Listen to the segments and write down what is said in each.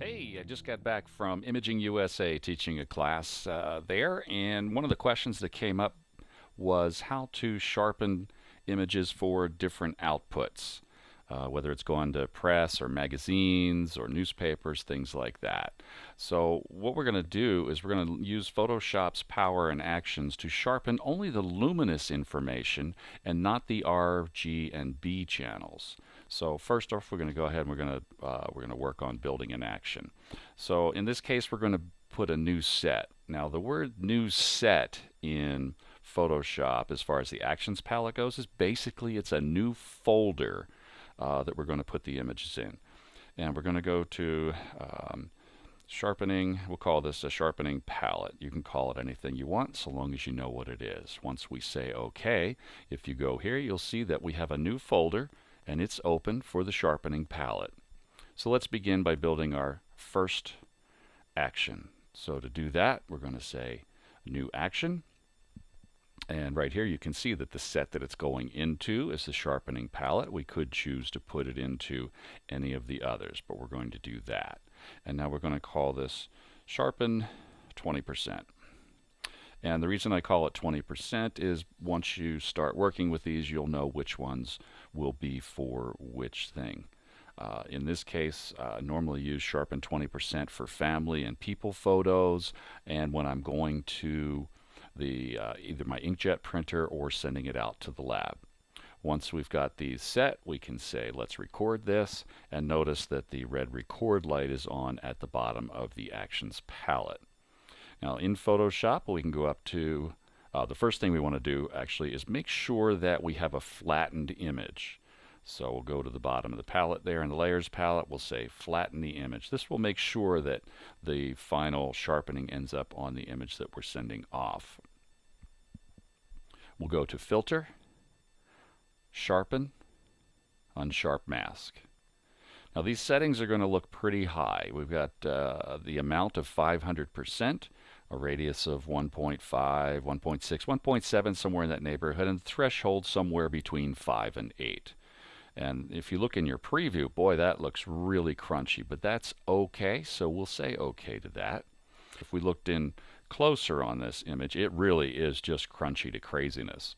Hey, I just got back from Imaging USA teaching a class there, and one of the questions that came up was how to sharpen images for different outputs, whether it's going to press or magazines or newspapers, things like that. So what we're going to do is we're going to use Photoshop's power and actions to sharpen only the luminous information and not the R, G, and B channels. So first off, we're going to go ahead and we're going to work on building an action. So in this case, we're going to put a new set. Now the word new set in Photoshop, as far as the actions palette goes, is basically it's a new folder that we're going to put the images in. And we're going to go to sharpening. We'll call this a sharpening palette. You can call it anything you want so long as you know what it is. Once we say OK, if you go here, you'll see that we have a new folder and it's open for the sharpening palette. So let's begin by building our first action. So to do that, we're going to say new action. And right here you can see that the set that it's going into is the sharpening palette. We could choose to put it into any of the others, but we're going to do that. And now we're going to call this sharpen 20%. And the reason I call it 20% is once you start working with these, you'll know which ones will be for which thing. In this case, normally use sharpen 20% for family and people photos, and when I'm going to the either my inkjet printer or sending it out to the lab. Once we've got these set, we can say let's record this, and notice that the red record light is on at the bottom of the actions palette. Now in Photoshop, we can go up to the first thing we want to do actually is make sure that we have a flattened image. So we'll go to the bottom of the palette there in the layers palette, we'll say flatten the image. This will make sure that the final sharpening ends up on the image that we're sending off. We'll go to filter, sharpen, unsharp mask. Now these settings are going to look pretty high. We've got the amount of 500%, a radius of 1.5, 1.6, 1.7, somewhere in that neighborhood, and the threshold somewhere between 5 and 8. And if you look in your preview, boy, that looks really crunchy, but that's okay, so we'll say okay to that. If we looked in closer on this image, it really is just crunchy to craziness.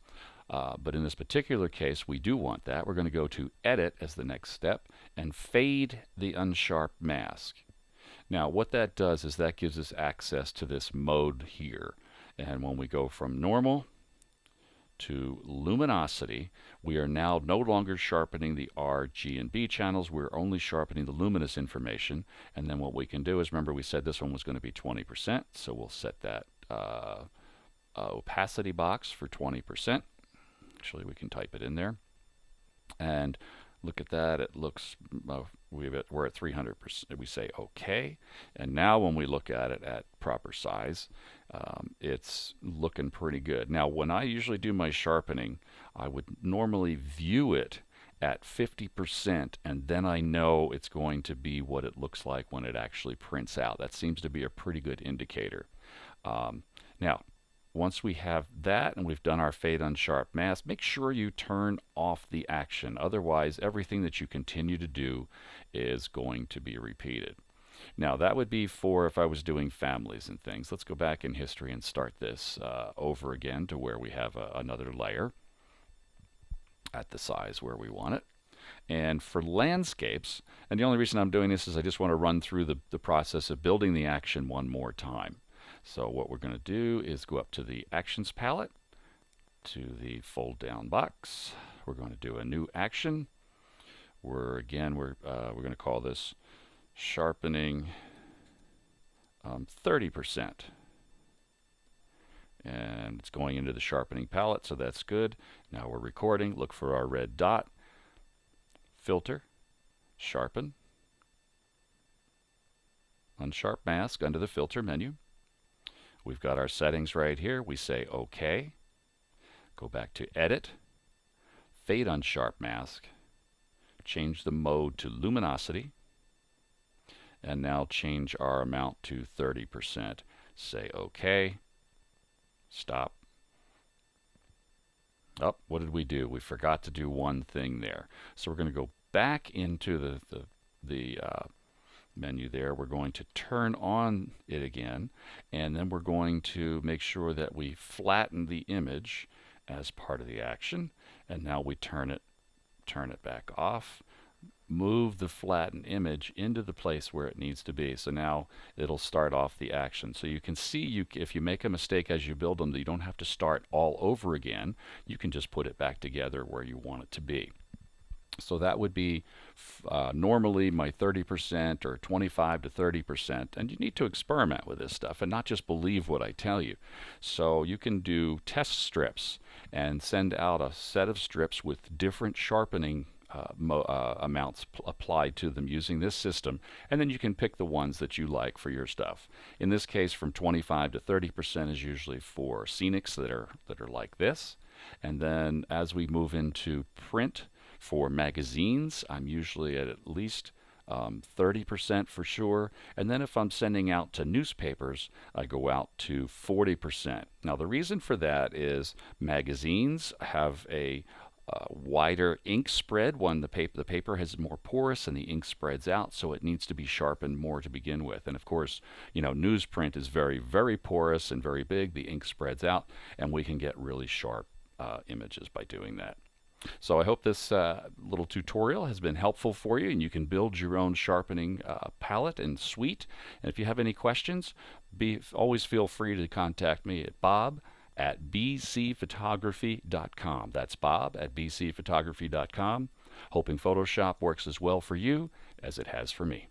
But in this particular case, we do want that. We're going to go to Edit as the next step and fade the unsharp mask. Now, what that does is that gives us access to this mode here. And when we go from normal to luminosity, we are now no longer sharpening the R, G, and B channels. We're only sharpening the luminous information. And then what we can do is, remember we said this one was going to be 20%, so we'll set that opacity box for 20%. Actually, we can type it in there. And look at that, it looks, we're at 300%. We say OK. And now when we look at it at proper size, it's looking pretty good. Now, when I usually do my sharpening, I would normally view it at 50%, and then I know it's going to be what it looks like when it actually prints out. That seems to be a pretty good indicator. Now, once we have that and we've done our fade unsharp mask, make sure you turn off the action. Otherwise, everything that you continue to do is going to be repeated. Now, that would be for if I was doing families and things. Let's go back in history and start this over again to where we have another layer at the size where we want it. And for landscapes, and the only reason I'm doing this is I just want to run through the process of building the action one more time. So what we're going to do is go up to the Actions palette, to the fold down box. We're going to do a new action. We're going to call this sharpening 30%. And it's going into the sharpening palette, so that's good. Now we're recording. Look for our red dot. Filter, sharpen, unsharp mask under the filter menu. We've got our settings right here. We say OK. Go back to Edit, Fade Unsharp Mask, change the mode to Luminosity, and now change our amount to 30%. Say OK. Stop. Oh, what did we do? We forgot to do one thing there. So we're going to go back into the menu there, we're going to turn on it again, and then we're going to make sure that we flatten the image as part of the action. And now we turn it back off, move the flattened image into the place where it needs to be. So now it'll start off the action. So you can see if you make a mistake as you build them, you don't have to start all over again. You can just put it back together where you want it to be. So that would be normally my 30% or 25 to 30%. And you need to experiment with this stuff and not just believe what I tell you. So you can do test strips and send out a set of strips with different sharpening amounts applied to them using this system, and then you can pick the ones that you like for your stuff. In this case, from 25 to 30% is usually for scenics that are like this. And then as we move into print, for magazines, I'm usually at least 30% for sure. And then if I'm sending out to newspapers, I go out to 40%. Now the reason for that is magazines have a wider ink spread. The paper is more porous and the ink spreads out, so it needs to be sharpened more to begin with. And of course, newsprint is very, very porous and very big. The ink spreads out, and we can get really sharp images by doing that. So I hope this little tutorial has been helpful for you, and you can build your own sharpening palette and suite. And if you have any questions, always feel free to contact me at bob@bcphotography.com. That's bob@bcphotography.com. Hoping Photoshop works as well for you as it has for me.